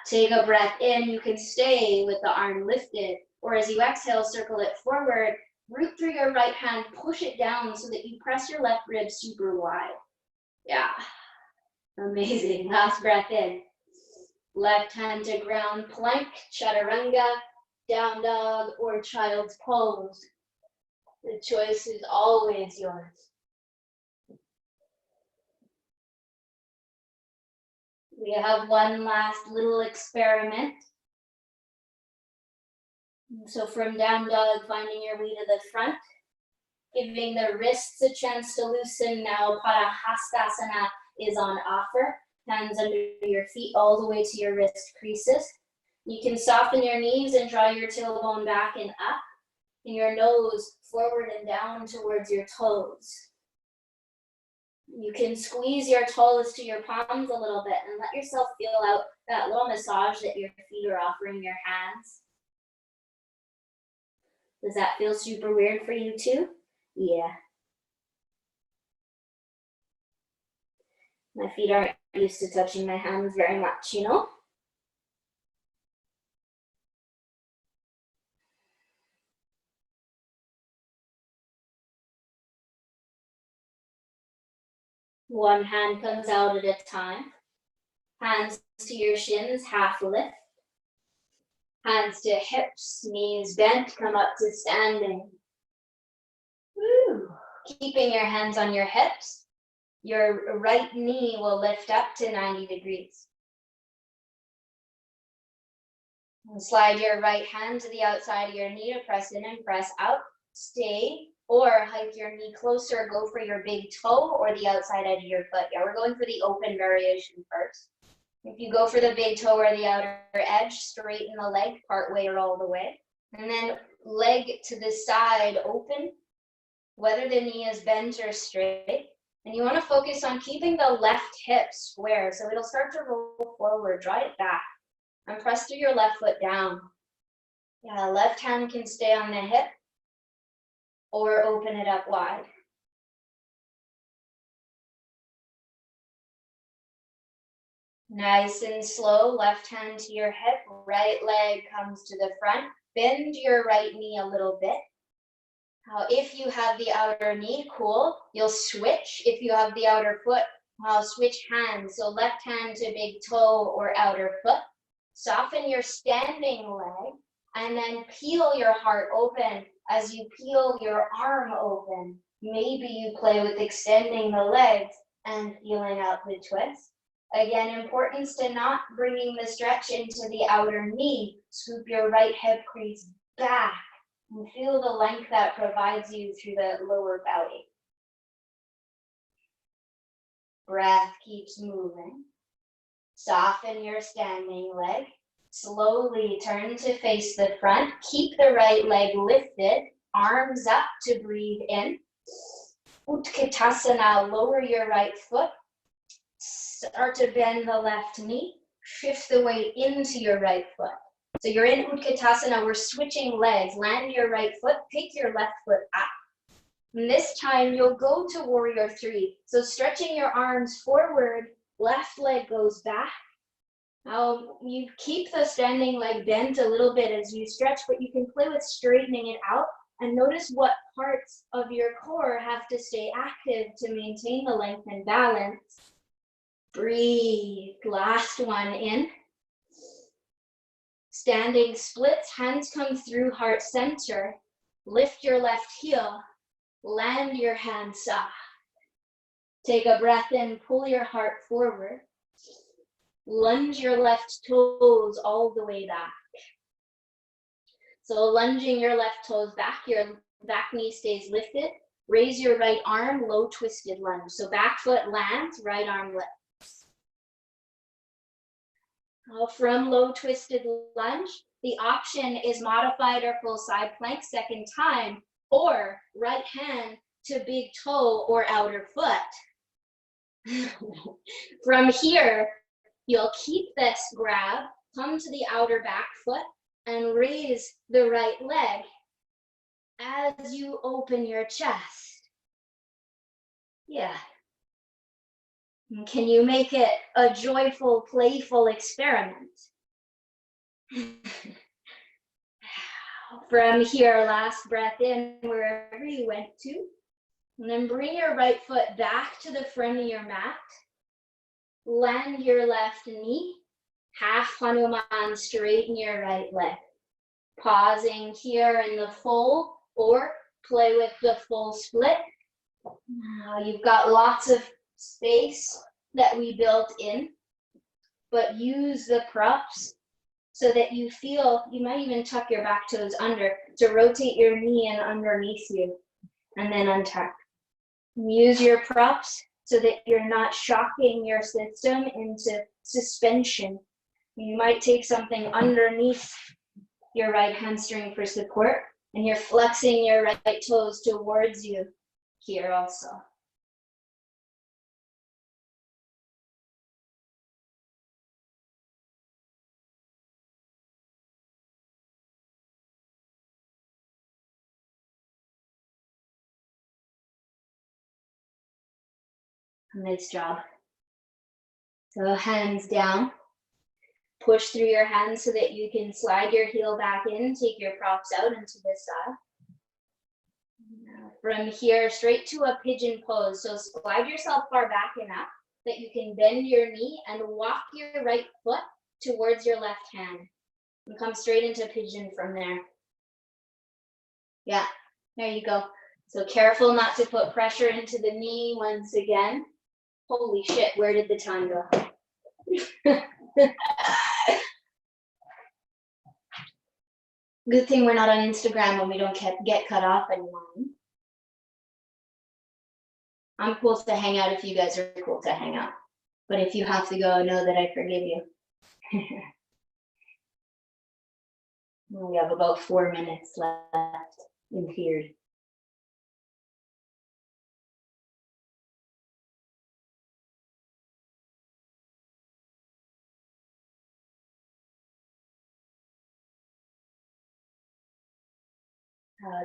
Speaker 1: Take a breath in. You can stay with the arm lifted, or as you exhale, circle it forward. Root through your right hand, push it down so that you press your left rib super wide. Yeah, amazing. Last breath in. Left hand to ground, plank, chaturanga, down dog, or child's pose. The choice is always yours. We have one last little experiment. So from down dog, finding your way to the front, giving the wrists a chance to loosen. Now Padahastasana is on offer. Hands under your feet all the way to your wrist creases. You can soften your knees and draw your tailbone back and up, and your nose forward and down towards your toes. You can squeeze your toes to your palms a little bit and let yourself feel out that little massage that your feet are offering your hands. Does that feel super weird for you too? Yeah. My feet aren't used to touching my hands very much, you know? One hand comes out at a time. Hands to your shins, half lift. Hands to hips, knees bent, come up to standing. Woo. Keeping your hands on your hips, your right knee will lift up to 90 degrees. And slide your right hand to the outside of your knee to press in and press out. Stay or hike your knee closer, go for your big toe or the outside edge of your foot. Yeah, we're going for the open variation first. If you go for the big toe or the outer edge, straighten the leg part way or all the way. And then leg to the side open, whether the knee is bent or straight. And you want to focus on keeping the left hip square. So it'll start to roll forward, draw it back. And press through your left foot down. Yeah, left hand can stay on the hip or open it up wide. Nice and slow, left hand to your hip, right leg comes to the front. Bend your right knee a little bit. Now, if you have the outer knee, cool, you'll switch. If you have the outer foot, I'll switch hands. So left hand to big toe or outer foot. Soften your standing leg and then peel your heart open. As you peel your arm open, maybe you play with extending the legs and feeling out the twist. Again, importance to not bringing the stretch into the outer knee. Scoop your right hip crease back and feel the length that provides you through the lower belly. Breath keeps moving. Soften your standing leg. Slowly turn to face the front. Keep the right leg lifted. Arms up to breathe in. Utkatasana, lower your right foot. Start to bend the left knee. Shift the weight into your right foot. So you're in Utkatasana, we're switching legs. Land your right foot, pick your left foot up. And this time you'll go to warrior three. So stretching your arms forward, left leg goes back. Now you keep the standing leg bent a little bit as you stretch, but you can play with straightening it out and notice what parts of your core have to stay active to maintain the length and balance. Breathe, last one in. Standing splits, hands come through heart center. Lift your left heel, land your hand soft. Take a breath in, pull your heart forward. Lunge your left toes all the way back. So lunging your left toes back, your back knee stays lifted. Raise your right arm, low twisted lunge. So back foot lands, right arm lifts. Now from low twisted lunge, the option is modified or full side plank second time, or right hand to big toe or outer foot. From here, you'll keep this grab, come to the outer back foot, and raise the right leg as you open your chest. Yeah. And can you make it a joyful, playful experiment? From here, last breath in, wherever you went to. And then bring your right foot back to the front of your mat. Land your left knee. Half Hanuman, straighten your right leg. Pausing here in the full or play with the full split. Now you've got lots of space that we built in, but use the props so that you feel, you might even tuck your back toes under to rotate your knee in underneath you and then untuck. Use your props so that you're not shocking your system into suspension. You might take something underneath your right hamstring for support, and you're flexing your right toes towards you here also. Nice job. So hands down. Push through your hands so that you can slide your heel back in, take your props out into the side. Now From here, straight to a pigeon pose. So slide yourself far back enough that you can bend your knee and walk your right foot towards your left hand. And come straight into pigeon from there. Yeah, there you go. So careful not to put pressure into the knee once again. Holy shit, where did the time go? Good thing we're not on Instagram and we don't get cut off anymore. I'm cool to hang out if you guys are cool to hang out. But if you have to go, know that I forgive you. We have about 4 minutes left in theory.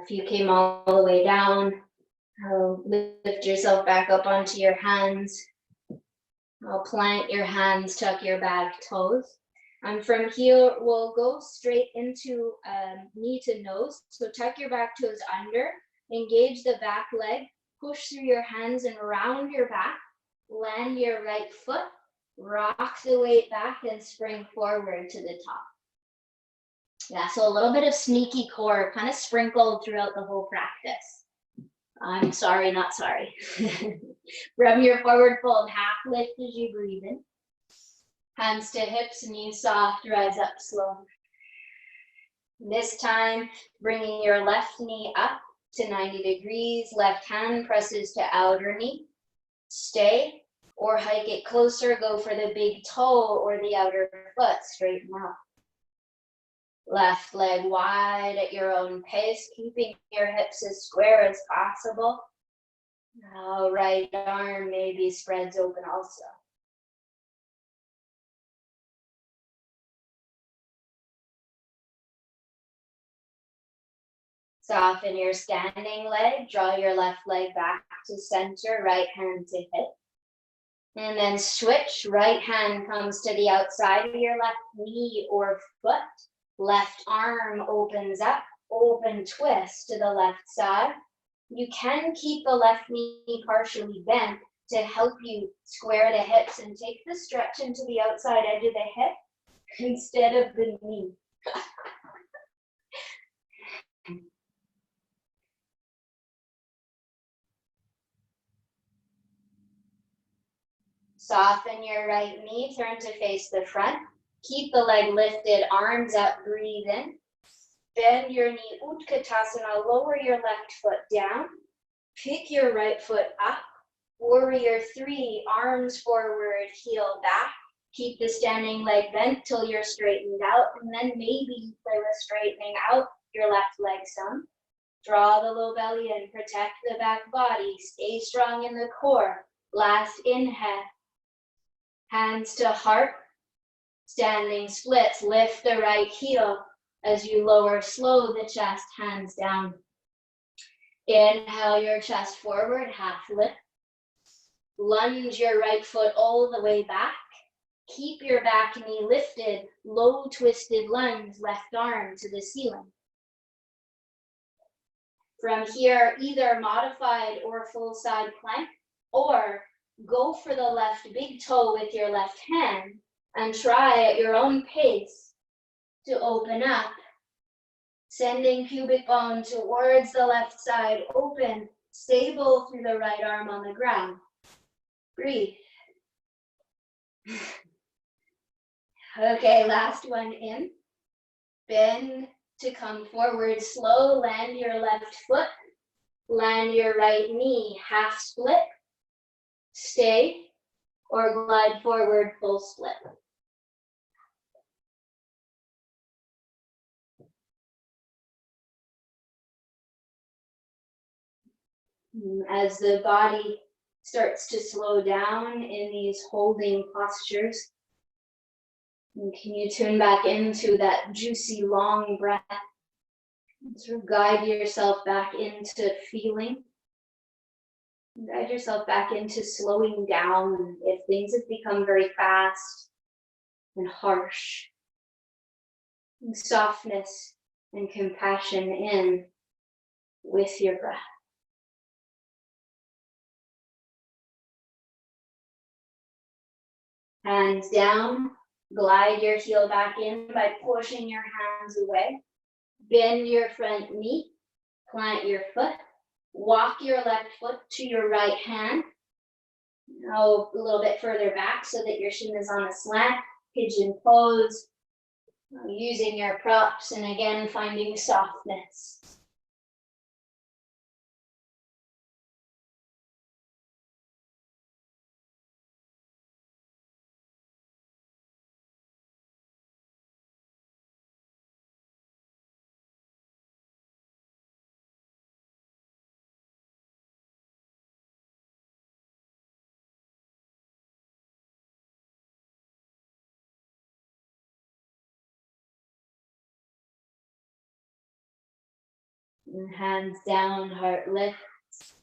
Speaker 1: If you came all the way down, lift yourself back up onto your hands. Plant your hands, tuck your back toes. And from here, we'll go straight into knee to nose. So tuck your back toes under, engage the back leg, push through your hands and round your back, land your right foot, rock the weight back and spring forward to the top. Yeah, so a little bit of sneaky core kind of sprinkled throughout the whole practice. I'm sorry, not sorry. From your forward fold, half lift as you breathe in. Hands to hips, knees soft, rise up slow. This time, bringing your left knee up to 90 degrees, left hand presses to outer knee. Stay, or hike it closer, go for the big toe or the outer foot, straighten out. Left leg wide at your own pace, keeping your hips as square as possible. Now right arm maybe spreads open also. Soften your standing leg, draw your left leg back to center, right hand to hip. And then switch, right hand comes to the outside of your left knee or foot. Left arm opens up, open twist to the left side. You can keep the left knee partially bent to help you square the hips and take the stretch into the outside edge of the hip instead of the knee. Soften your right knee, turn to face the front. Keep the leg lifted, arms up, breathe in. Bend your knee, Utkatasana, lower your left foot down. Pick your right foot up. Warrior 3, arms forward, heel back. Keep the standing leg bent till you're straightened out, and then maybe play with straightening out your left leg some. Draw the low belly in, protect the back body, stay strong in the core. Last inhale. Hands to heart. Standing splits, lift the right heel as you lower slow the chest, hands down. Inhale your chest forward, half lift. Lunge your right foot all the way back. Keep your back knee lifted, low twisted lunge, left arm to the ceiling. From here, either modified or full side plank, or go for the left big toe with your left hand and try at your own pace to open up. Sending pubic bone towards the left side, open, stable through the right arm on the ground. Breathe. Okay, last one in. Bend to come forward, slow, land your left foot, land your right knee, half split, stay, or glide forward, full split. As the body starts to slow down in these holding postures, can you tune back into that juicy, long breath? Sort of guide yourself back into feeling. Guide yourself back into slowing down if things have become very fast and harsh. And softness and compassion in with your breath. Hands down, glide your heel back in by pushing your hands away. Bend your front knee, plant your foot, walk your left foot to your right hand. Now a little bit further back so that your shin is on a slant. Pigeon pose, using your props, and again finding softness. And hands down, heart lifts.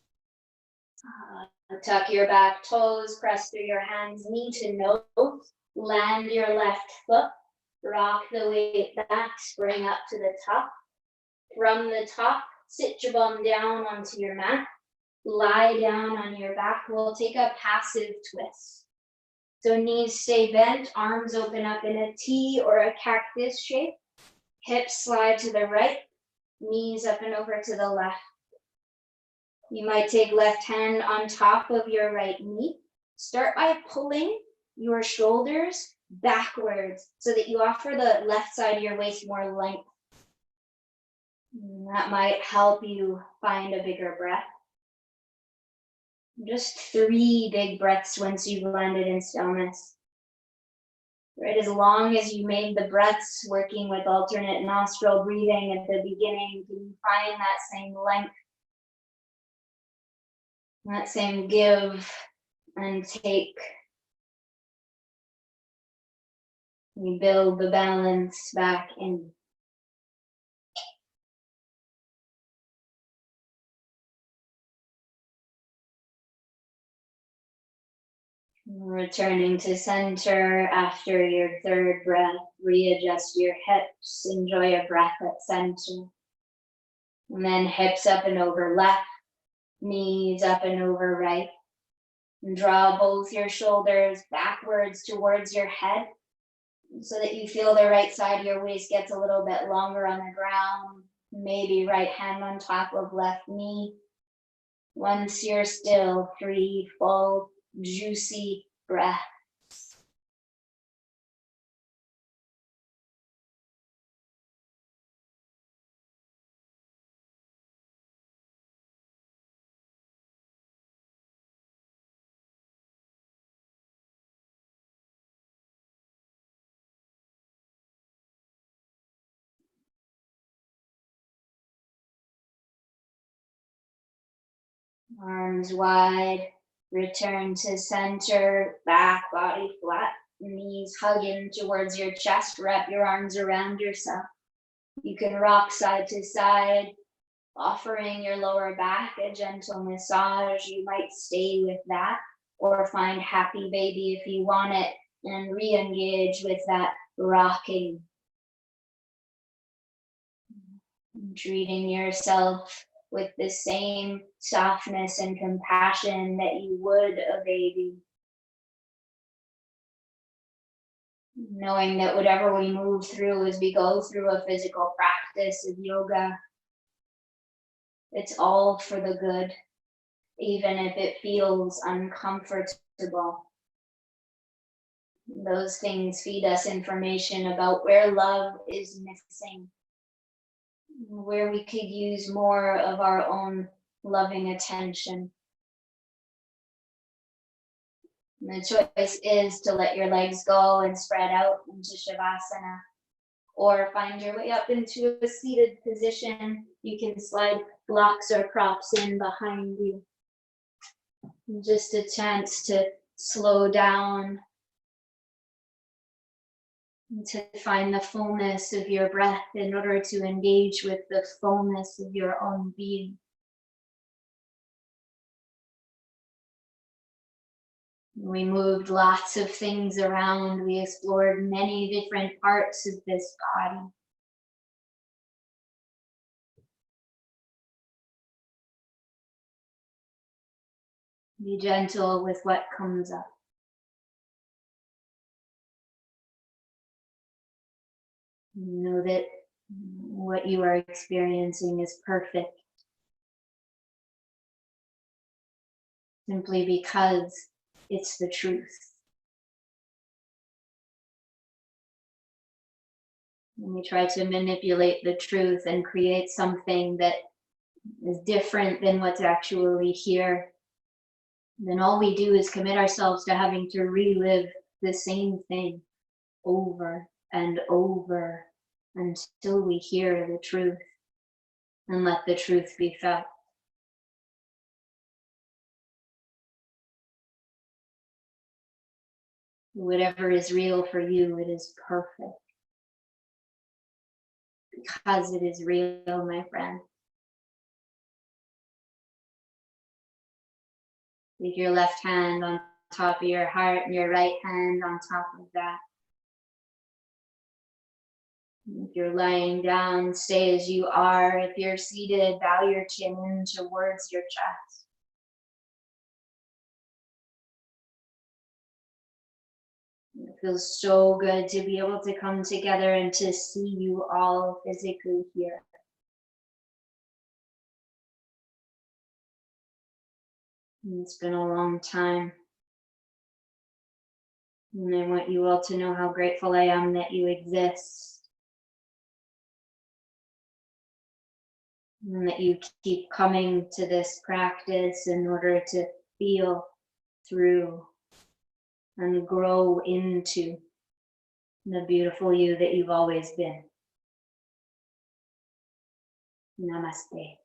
Speaker 1: Tuck your back toes, press through your hands, knee to nose. Land your left foot, rock the weight back, spring up to the top. From the top, sit your bum down onto your mat. Lie down on your back. We'll take a passive twist. So knees stay bent, arms open up in a T or a cactus shape. Hips slide to the right, knees up and over to the left. You might take left hand on top of your right knee. Start by pulling your shoulders backwards so that you offer the left side of your waist more length. And that might help you find a bigger breath. Just 3 big breaths once you've landed in stillness. Right, as long as you made the breaths working with alternate nostril breathing at the beginning, can you find that same length, that same give and take? We build the balance back in. Returning to center after your third breath, readjust your hips, enjoy a breath at center. And then hips up and over left, knees up and over right. And draw both your shoulders backwards towards your head so that you feel the right side of your waist gets a little bit longer on the ground. Maybe right hand on top of left knee. Once you're still, 3 full, juicy breaths. Arms wide, return to center, back body flat, knees hugging towards your chest, wrap your arms around yourself. You can rock side to side, offering your lower back a gentle massage. You might stay with that or find happy baby if you want it and re-engage with that rocking. Treating yourself with the same softness and compassion that you would a baby. Knowing that whatever we move through as we go through a physical practice of yoga, it's all for the good, even if it feels uncomfortable. Those things feed us information about where love is missing, where we could use more of our own loving attention. And the choice is to let your legs go and spread out into Shavasana, or find your way up into a seated position. You can slide blocks or props in behind you. And just a chance to slow down, and to find the fullness of your breath in order to engage with the fullness of your own being. We moved lots of things around. We explored many different parts of this body. Be gentle with what comes up. Know that what you are experiencing is perfect simply because it's the truth. When we try to manipulate the truth and create something that is different than what's actually here, then all we do is commit ourselves to having to relive the same thing over and over until we hear the truth and let the truth be felt. Whatever is real for you, it is perfect. Because it is real, my friend. Take your left hand on top of your heart and your right hand on top of that. If you're lying down, stay as you are. If you're seated, bow your chin in towards your chest. It feels so good to be able to come together and to see you all physically here. It's been a long time. And I want you all to know how grateful I am that you exist. And that you keep coming to this practice in order to feel through and grow into the beautiful you that you've always been. Namaste.